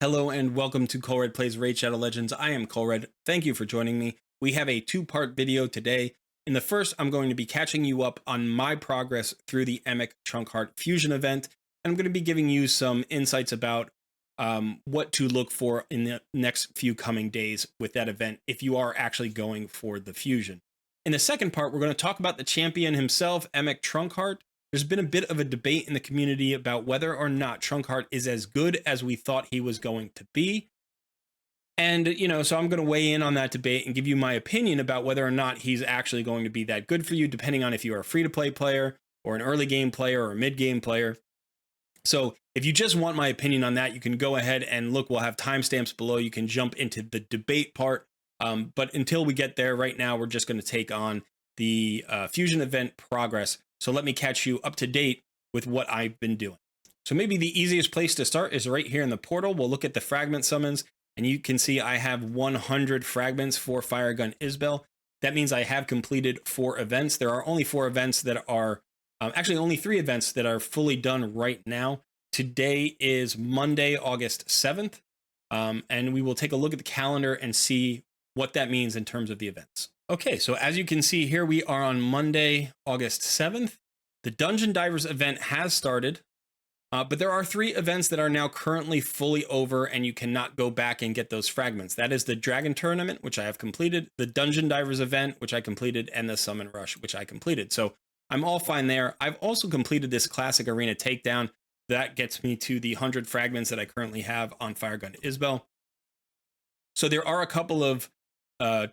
Hello and welcome to Colred Plays Raid Shadow Legends. I am Colred. Thank you for joining me. We have a two-part video today. In the first, I'm going to be catching you up on my progress through the Emic Trunkheart Fusion event, and I'm going to be giving you some insights about what to look for in the next few coming days with that event if you are actually going for the fusion. In the second part, we're going to talk about the champion himself, Emic Trunkheart. There's been a bit of a debate in the community about whether or not Trunkheart is as good as we thought he was going to be. And, so I'm going to weigh in on that debate and give you my opinion about whether or not he's actually going to be that good for you, depending on if you are a free-to-play player or an early game player or a mid-game player. So if you just want my opinion on that, you can go ahead and look. We'll have timestamps below. You can jump into the debate part. But until we get there, right now, we're just going to take on the Fusion event progress. So let me catch you up to date with what I've been doing. So maybe the easiest place to start is right here in the portal. We'll look at the fragment summons, and you can see I have 100 fragments for Firegun Isbell. That means I have completed 4 events. There are only 4 events that are, actually only 3 events that are fully done right now. Today is Monday, August 7th, and we will take a look at the calendar and see what that means in terms of the events. Okay, so as you can see here, we are on Monday, August 7th. The Dungeon Divers event has started, but there are 3 events that are now currently fully over and you cannot go back and get those fragments. That is the Dragon Tournament, which I have completed, the Dungeon Divers event, which I completed, and the Summon Rush, which I completed. So I'm all fine there. I've also completed this Classic Arena Takedown. That gets me to the 100 fragments that I currently have on Firegun Isbell. So there are a couple of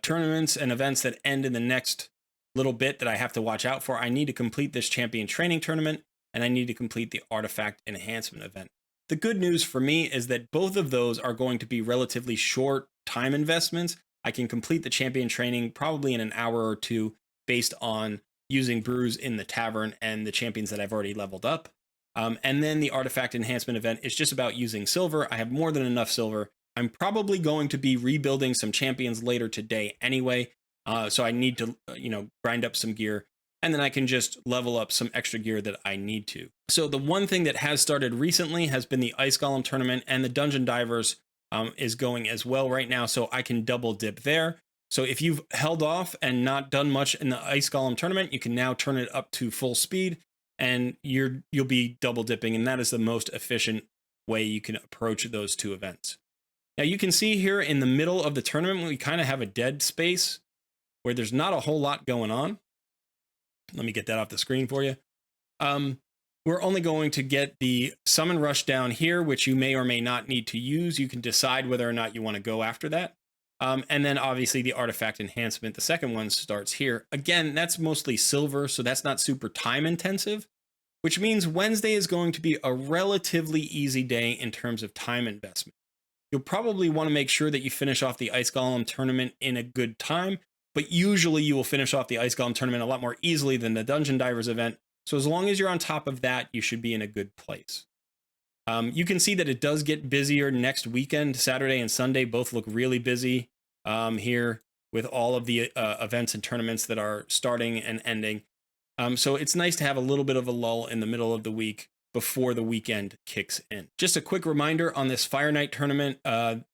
tournaments and events that end in the next little bit that I have to watch out for. I need to complete this champion training tournament, and I need to complete the artifact enhancement event. The good news for me is that both of those are going to be relatively short time investments. I can complete the champion training probably in an hour or 2 based on using brews in the tavern and the champions that I've already leveled up. And then the artifact enhancement event is just about using silver. I have more than enough silver. I'm probably going to be rebuilding some champions later today anyway, so I need to, grind up some gear, and then I can just level up some extra gear that I need to. So the one thing that has started recently has been the Ice Golem tournament, and the Dungeon Divers is going as well right now, so I can double dip there. So if you've held off and not done much in the Ice Golem tournament, you can now turn it up to full speed, and you'll be double dipping, and that is the most efficient way you can approach those 2 events. Now you can see here in the middle of the tournament, we kind of have a dead space where there's not a whole lot going on. Let me get that off the screen for you. We're only going to get the Summon Rush down here, which you may or may not need to use. You can decide whether or not you want to go after that. And then obviously the Artifact Enhancement, the second one starts here. Again, that's mostly silver, so that's not super time intensive, which means Wednesday is going to be a relatively easy day in terms of time investment. You'll probably want to make sure that you finish off the Ice Golem tournament in a good time, but usually you will finish off the Ice Golem tournament a lot more easily than the Dungeon Divers event. So as long as you're on top of that, you should be in a good place. You can see that it does get busier next weekend. Saturday and Sunday both look really busy here with all of the events and tournaments that are starting and ending. So it's nice to have a little bit of a lull in the middle of the week before the weekend kicks in. Just a quick reminder on this Fire Night tournament,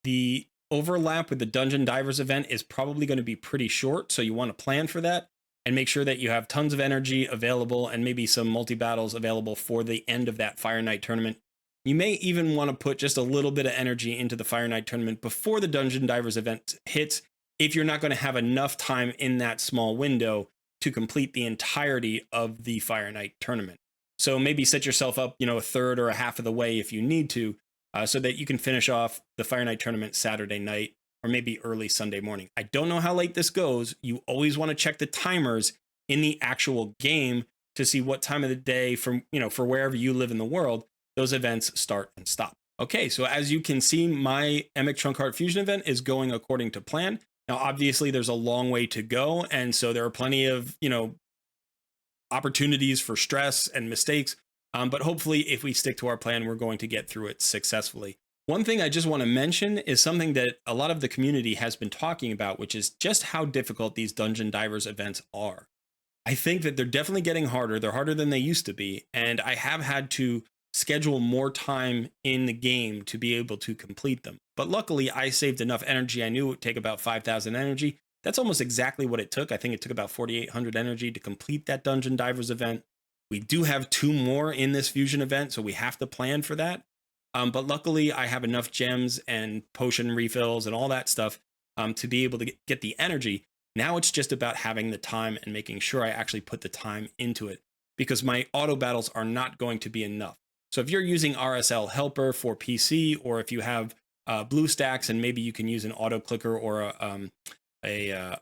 the overlap with the Dungeon Divers event is probably going to be pretty short, so you want to plan for that and make sure that you have tons of energy available and maybe some multi-battles available for the end of that Fire Night tournament. You may even want to put just a little bit of energy into the Fire Night tournament before the Dungeon Divers event hits if you're not going to have enough time in that small window to complete the entirety of the Fire Night tournament. So maybe set yourself up, a third or a half of the way if you need to, so that you can finish off the Fire Night tournament Saturday night or maybe early Sunday morning. I don't know how late this goes. You always want to check the timers in the actual game to see what time of the day from, for wherever you live in the world, those events start and stop. Okay, so as you can see, my Emic Trunkheart Fusion event is going according to plan. Now, obviously, there's a long way to go, and so there are plenty of, opportunities for stress and mistakes, but hopefully if we stick to our plan, we're going to get through it successfully. One thing I just want to mention is something that a lot of the community has been talking about, which is just how difficult these Dungeon Divers events are. I think that they're definitely getting harder. They're harder than they used to be, and I have had to schedule more time in the game to be able to complete them. But luckily, I saved enough energy. I knew it would take about 5,000 energy. That's almost exactly what it took. I think it took about 4,800 energy to complete that Dungeon Divers event. We do have 2 more in this fusion event, so we have to plan for that. But luckily, I have enough gems and potion refills and all that stuff to be able to get the energy. Now it's just about having the time and making sure I actually put the time into it, because my auto battles are not going to be enough. So if you're using RSL Helper for PC, or if you have BlueStacks and maybe you can use an auto clicker or a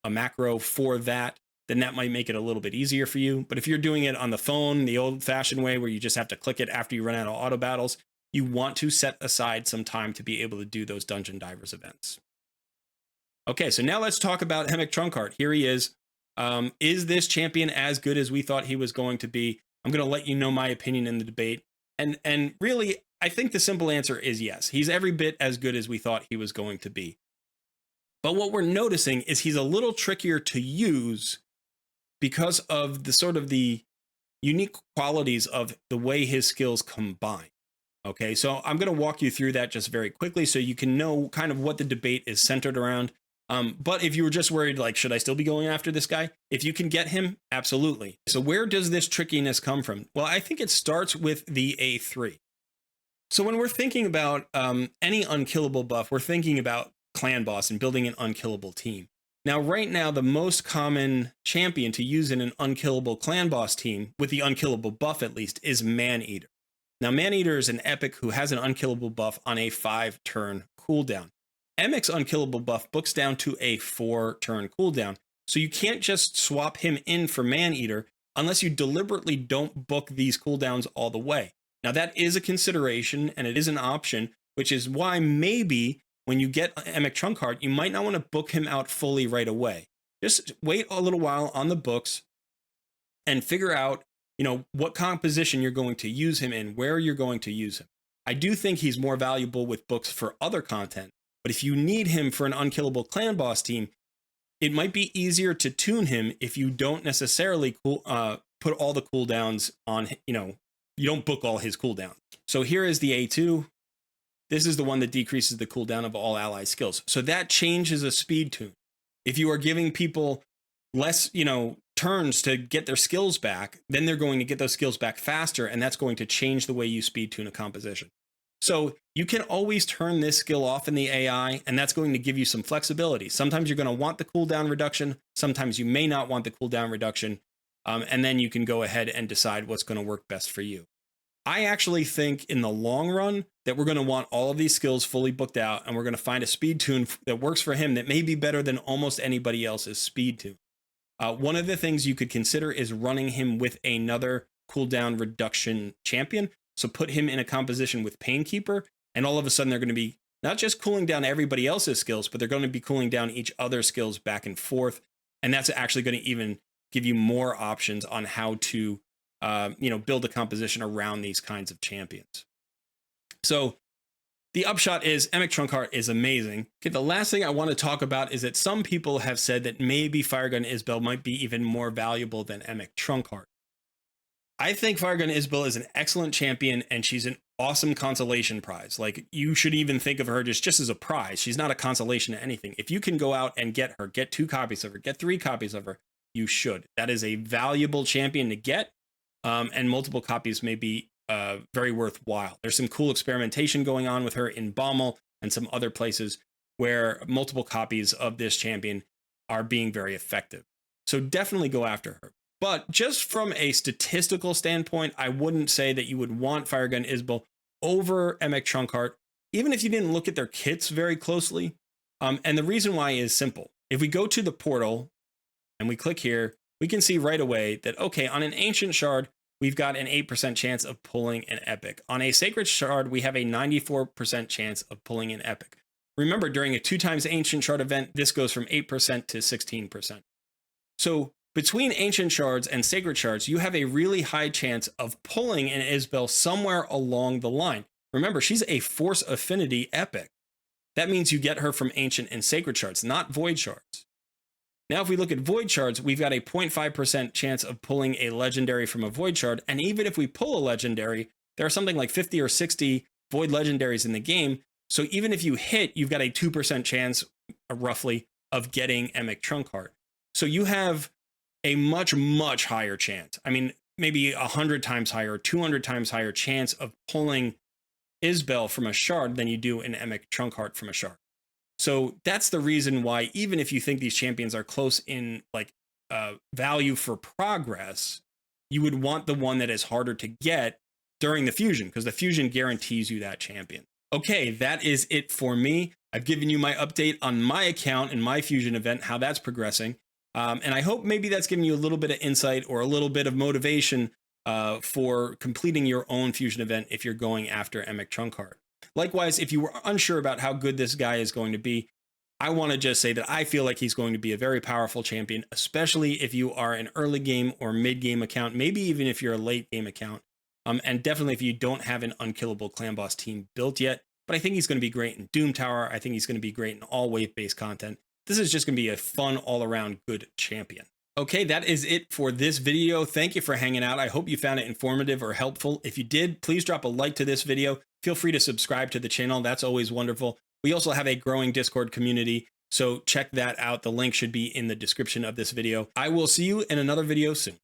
macro for that, then that might make it a little bit easier for you. But if you're doing it on the phone, the old-fashioned way where you just have to click it after you run out of auto battles, you want to set aside some time to be able to do those Dungeon Divers events. Okay, so now let's talk about Emic Trunkheart. Here he is. Is this champion as good as we thought he was going to be? I'm going to let you know my opinion in the debate. And really, I think the simple answer is yes. He's every bit as good as we thought he was going to be. But what we're noticing is he's a little trickier to use because of the unique qualities of the way his skills combine. Okay, so I'm going to walk you through that just very quickly so you can know kind of what the debate is centered around. But if you were just worried, like, should I still be going after this guy? If you can get him, absolutely. So where does this trickiness come from? Well, I think it starts with the A3. So when we're thinking about any unkillable buff, we're thinking about clan boss and building an unkillable team. Now, right now, the most common champion to use in an unkillable clan boss team, with the unkillable buff at least, is Maneater. Now, Maneater is an epic who has an unkillable buff on a 5-turn cooldown. Emic's unkillable buff books down to a 4-turn cooldown, so you can't just swap him in for Maneater unless you deliberately don't book these cooldowns all the way. Now, that is a consideration, and it is an option, which is why maybe when you get Emic Trunkheart, you might not want to book him out fully right away. Just wait a little while on the books and figure out, what composition you're going to use him in, where you're going to use him. I do think he's more valuable with books for other content, but if you need him for an unkillable clan boss team, it might be easier to tune him if you don't necessarily put all the cooldowns on, you don't book all his cooldowns. So here is the A2. This is the one that decreases the cooldown of all ally skills. So that changes a speed tune. If you are giving people less, turns to get their skills back, then they're going to get those skills back faster, and that's going to change the way you speed tune a composition. So you can always turn this skill off in the AI, and that's going to give you some flexibility. Sometimes you're going to want the cooldown reduction. Sometimes you may not want the cooldown reduction. And then you can go ahead and decide what's going to work best for you. I actually think in the long run that we're going to want all of these skills fully booked out, and we're going to find a speed tune that works for him that may be better than almost anybody else's speed tune. One of the things you could consider is running him with another cooldown reduction champion. So put him in a composition with Painkeeper, and all of a sudden they're going to be not just cooling down everybody else's skills, but they're going to be cooling down each other's skills back and forth. And that's actually going to even give you more options on how to build a composition around these kinds of champions. So the upshot is Emic Trunkheart is amazing. Okay, the last thing I want to talk about is that some people have said that maybe Firegun Isbell might be even more valuable than Emic Trunkheart. I think Firegun Isbell is an excellent champion, and she's an awesome consolation prize. Like, you should even think of her just as a prize. She's not a consolation to anything. If you can go out and get her, get 2 copies of her, get 3 copies of her, you should. That is a valuable champion to get, and multiple copies may be very worthwhile. There's some cool experimentation going on with her in Baumel and some other places where multiple copies of this champion are being very effective. So definitely go after her. But just from a statistical standpoint, I wouldn't say that you would want Firegun Isbell over Emic Trunkheart, even if you didn't look at their kits very closely. And the reason why is simple. If we go to the portal and we click here, we can see right away that, okay, on an Ancient Shard, we've got an 8% chance of pulling an Epic. On a Sacred Shard, we have a 94% chance of pulling an Epic. Remember, during a 2x Ancient Shard event, this goes from 8% to 16%. So between Ancient Shards and Sacred Shards, you have a really high chance of pulling an Isbell somewhere along the line. Remember, she's a Force Affinity Epic. That means you get her from Ancient and Sacred Shards, not Void Shards. Now, if we look at Void Shards, we've got a 0.5% chance of pulling a Legendary from a Void Shard, and even if we pull a Legendary, there are something like 50 or 60 void legendaries in the game. So even if you hit, you've got a 2% chance, roughly, of getting Emic Trunkheart. So you have a much, much higher chance. I mean, maybe 100 times higher, 200 times higher chance of pulling Isbell from a shard than you do an Emic Trunkheart from a shard. So that's the reason why, even if you think these champions are close in like value for progress, you would want the one that is harder to get during the fusion, because the fusion guarantees you that champion. Okay, that is it for me. I've given you my update on my account and my fusion event, how that's progressing. And I hope maybe that's giving you a little bit of insight or a little bit of motivation for completing your own fusion event if you're going after Emic Trunkheart. Likewise, if you were unsure about how good this guy is going to be, I want to just say that I feel like he's going to be a very powerful champion, especially if you are an early game or mid game account, maybe even if you're a late game account. And definitely if you don't have an unkillable clan boss team built yet. But I think he's going to be great in Doom Tower. I think he's going to be great in all wave-based content. This is just going to be a fun, all-around good champion. Okay, that is it for this video. Thank you for hanging out. I hope you found it informative or helpful. If you did, please drop a like to this video. Feel free to subscribe to the channel. That's always wonderful. We also have a growing Discord community, so check that out. The link should be in the description of this video. I will see you in another video soon.